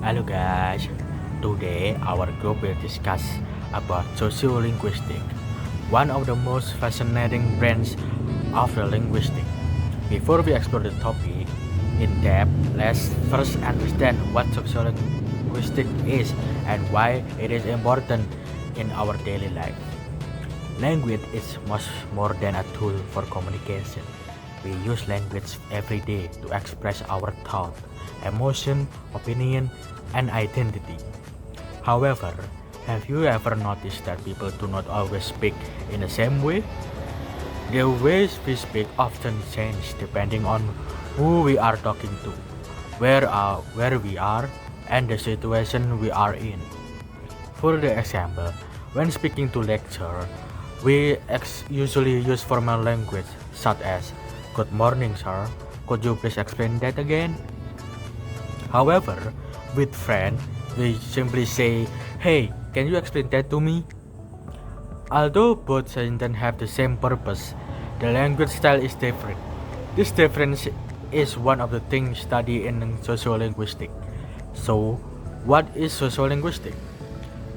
Hello guys, today our group will discuss about sociolinguistic, one of the most fascinating branches of the linguistic. Before we explore the topic in depth, let's first understand what sociolinguistic is and why it is important in our daily life. Language is much more than a tool for communication. We use language every day to express our thought, emotion, opinion, and identity. However, have you ever noticed that people do not always speak in the same way? The ways we speak often change depending on who we are talking to, where we are, and the situation we are in. For the example, when speaking to lecture, we usually use formal language such as "Good morning, sir. Could you please explain that again?" However, with friends, we simply say, "Hey, can you explain that to me?" Although both sentences have the same purpose, the language style is different. This difference is one of the things studied in sociolinguistics. So, what is sociolinguistics?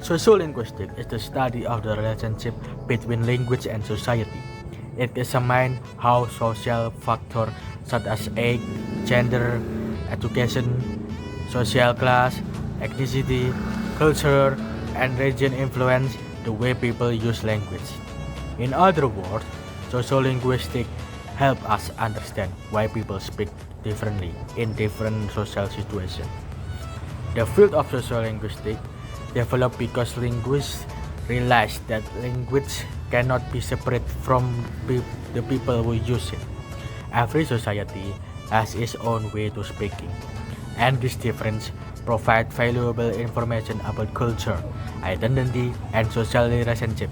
Sociolinguistics is the study of the relationship between language and society. It examines how social factors such as age, gender, education, social class, ethnicity, culture, and region influence the way people use language. In other words, sociolinguistics help us understand why people speak differently in different social situations. The field of sociolinguistics developed because linguists realized that language cannot be separate from the people who use it. Every society has its own way to speaking, and this difference provide valuable information about culture, identity, and social relationship.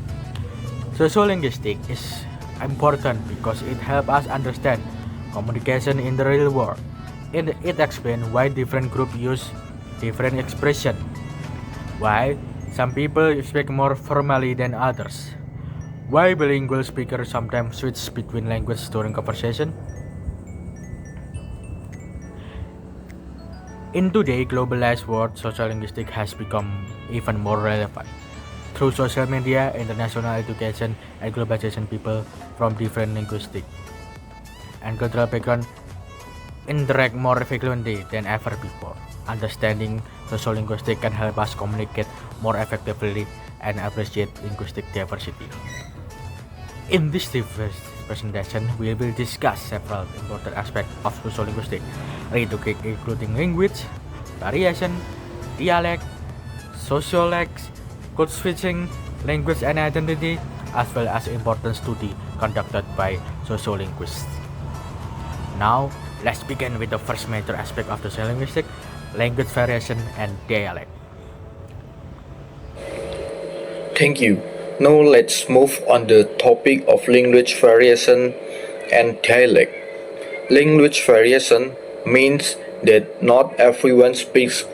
Sociolinguistics is important because it helps us understand communication in the real world. It explains why different groups use different expression, why some people speak more formally than others, why bilingual speakers sometimes switch between languages during conversation. In today's globalized world, sociolinguistics has become even more relevant. Through social media, international education, and globalization, people from different linguistic and cultural backgrounds interact more frequently than ever before. Understanding sociolinguistics can help us communicate more effectively and appreciate linguistic diversity. In this diverse presentation, we will discuss several important aspects of sociolinguistics, including language, variation, dialect, sociolex, code switching, language and identity, as well as important study conducted by sociolinguists. Now, let's begin with the first major aspect of the sociolinguistics, language variation and dialect. Thank you. Now let's move on the topic of language variation and dialect. Language variation means that not everyone speaks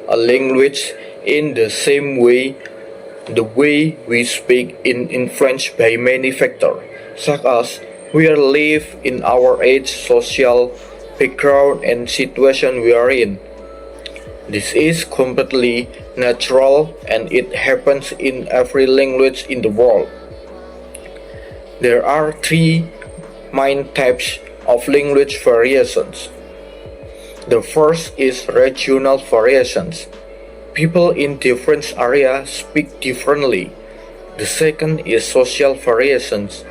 a language in the same way the way we speak in French by many factors, such as where live in our age, social background and situation we are in. This is completely natural and it happens in every language in the world. There are three main types of language variations. The first is regional variations. People in different areas speak differently. The second is social variations.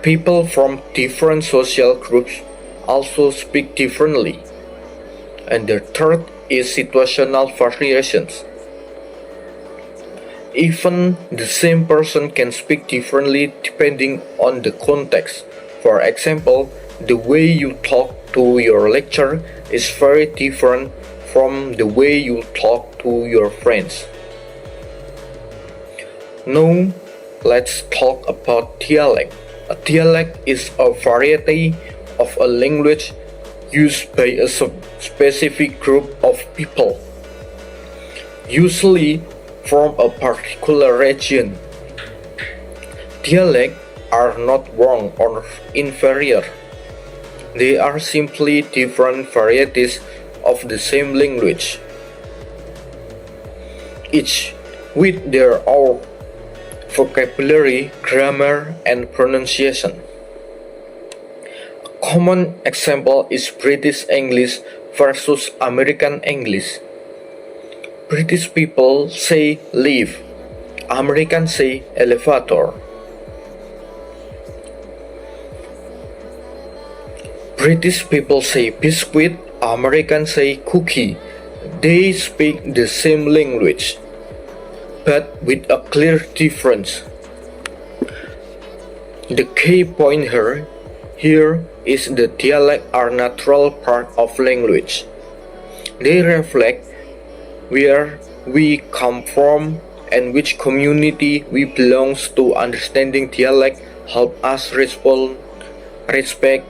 People from different social groups also speak differently. And the third is situational variations. Even the same person can speak differently depending on the context. For example, the way you talk to your lecturer is very different from the way you talk to your friends. Now, let's talk about dialect. A dialect is a variety of a language used by a specific group of people, usually from a particular region. Dialects are not wrong or inferior. They are simply different varieties of the same language. each with their own vocabulary, grammar, and pronunciation. A common example is British English versus American English. British people say lift, Americans say elevator. British people say biscuit, Americans say cookie. They speak the same language, but with a clear difference. The key point here is the dialect are natural part of language. They reflect where we come from and which community we belong to. Understanding dialect help us respect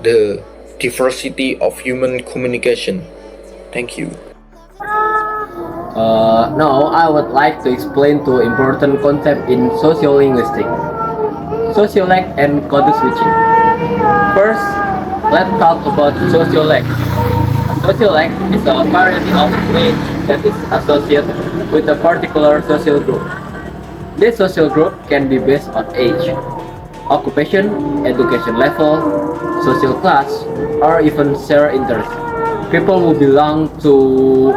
the diversity of human communication. Thank you. Now I would like to explain two important concepts in sociolinguistics: sociolect and code switching. First, let's talk about sociolect. A sociolect is a variety of language that is associated with a particular social group. This social group can be based on age, occupation, education level, social class, or even shared interests. People who belong to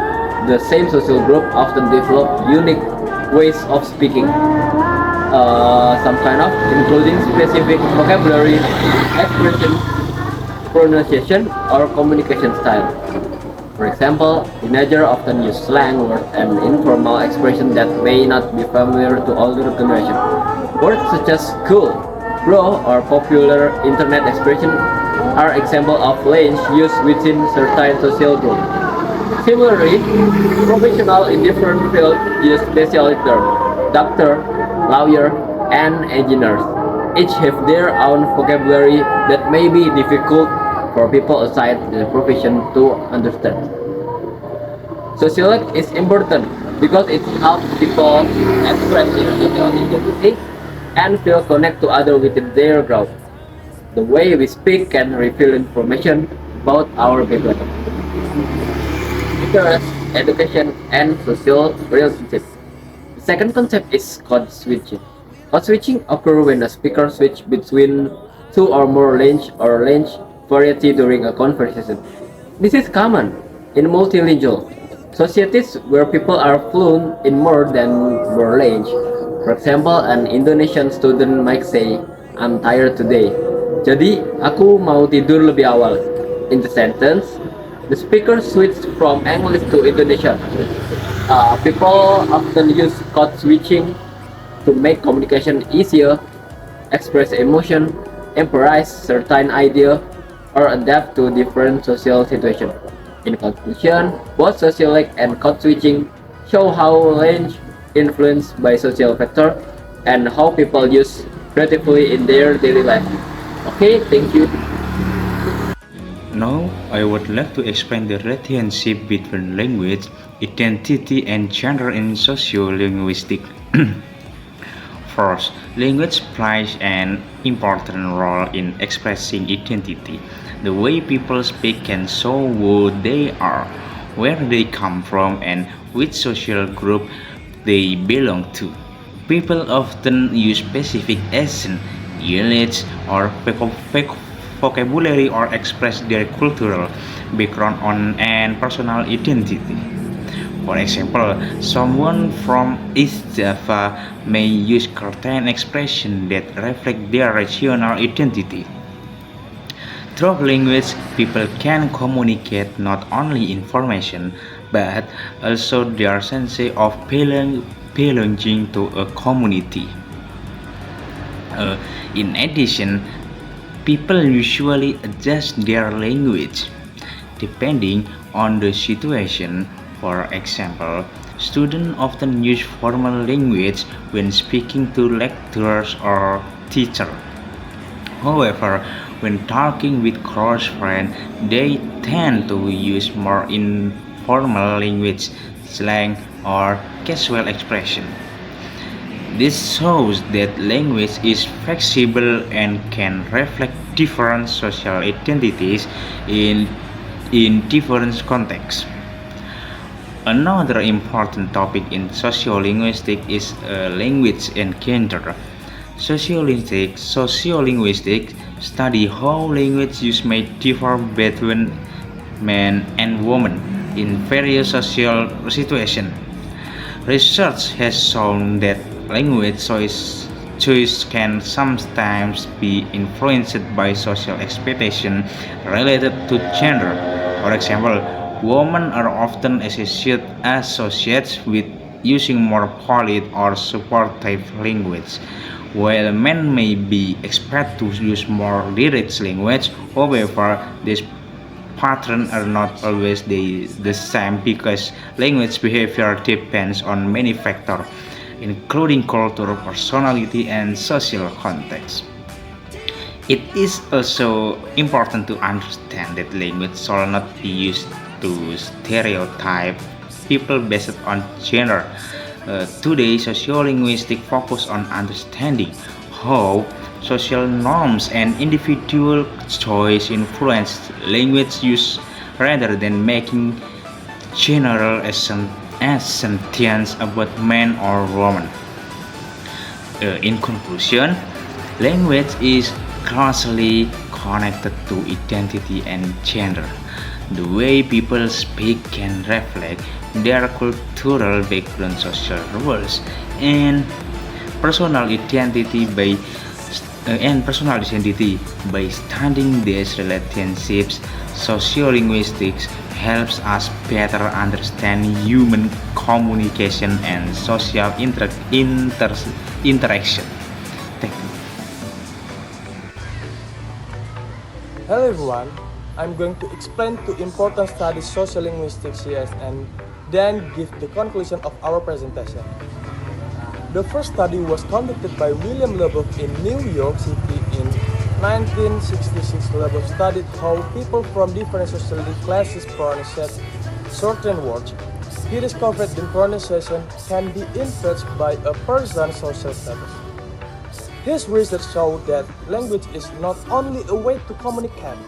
the same social group often develop unique ways of speaking, some kind of including specific vocabulary, expression, pronunciation, or communication style. For example, teenagers often use slang words and informal expressions that may not be familiar to older generation. Words such as cool, bro, or popular internet expression are examples of language used within certain social groups. Similarly, professionals in different fields use specialty terms. Doctor, lawyer, and engineers each have their own vocabulary that may be difficult for people outside the profession to understand. Sociolect is important because it helps people express their social identity and feel connected to others within their group. The way we speak can reveal information about our background, interests, education, and social relationships. The second concept is code switching. Code switching occurs when a speaker switches between two or more language or language variety during a conversation. This is common in multilingual societies where people are fluent in more than one language. For example, an Indonesian student might say, "I'm tired today." Jadi, aku mau tidur lebih awal. In the sentence, the speaker switched from English to Indonesian. People often use code switching to make communication easier, express emotion, emphasize certain idea, or adapt to different social situations. In conclusion, both sociolect and code switching show how language influenced by social factor and how people use creatively in their daily life. Okay, thank you. Now, I would like to explain the relationship between language, identity, and gender in sociolinguistics. First, language plays an important role in expressing identity. The way people speak can show who they are, where they come from, and which social group they belong to. People often use specific accent, dialects, or vocabulary or express their cultural background and personal identity. For example, someone from East Java may use certain expressions that reflect their regional identity. Through language, people can communicate not only information but also their sense of belonging to a community. In addition, people usually adjust their language depending on the situation. For example, students often use formal language when speaking to lecturers or teachers. However, when talking with close friends, they tend to use more informal language, slang, or casual expression. This shows that language is flexible and can reflect different social identities in different contexts. Another important topic in sociolinguistics is language and gender. Sociolinguistics study how language use may differ between men and women in various social situations. Research has shown that language choice can sometimes be influenced by social expectations related to gender. For example, women are often associated with using more polite or supportive language, while men may be expected to use more direct language. However, these patterns are not always the same because language behavior depends on many factors, including culture, personality, and social context. It is also important to understand that language shall not be used to stereotype people based on gender. Today, sociolinguistics focus on understanding how social norms and individual choice influence language use rather than making general assumptions about men or women. In conclusion, language is closely connected to identity and gender. The way people speak can reflect their cultural background, social roles, and personal identity by studying these relationships. Sociolinguistics helps us better understand human communication and social interaction. Thank you. Hello everyone, I'm going to explain two important studies sociolinguistics CS and then give the conclusion of our presentation. The first study was conducted by William Leboeuf in New York City in 1966. Leboeuf studied how people from different social classes pronounce certain words. He discovered that pronunciation can be influenced by a person's social status. His research showed that language is not only a way to communicate,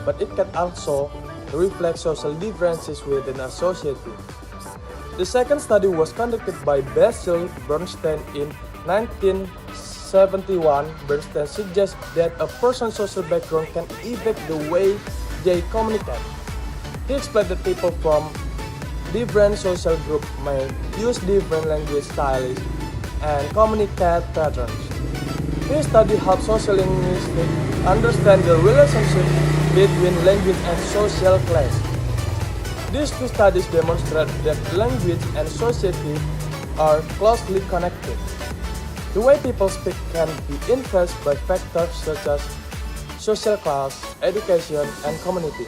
but it can also reflect social differences within a society. The second study was conducted by Basil Bernstein in 1971. Bernstein suggests that a person's social background can affect the way they communicate. He explained that people from different social groups may use different language styles and communicate patterns. His study helped sociolinguists understand the relationship between language and social class. These two studies demonstrate that language and society are closely connected. The way people speak can be influenced by factors such as social class, education, and community.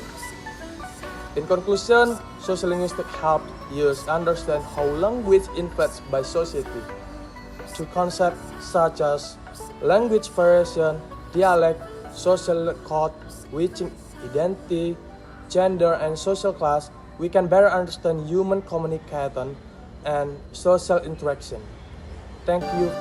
In conclusion, sociolinguistics helped us understand how language influenced by society. Two concepts such as language variation, dialect, social code, reaching identity, gender, and social class, we can better understand human communication and social interaction. Thank you.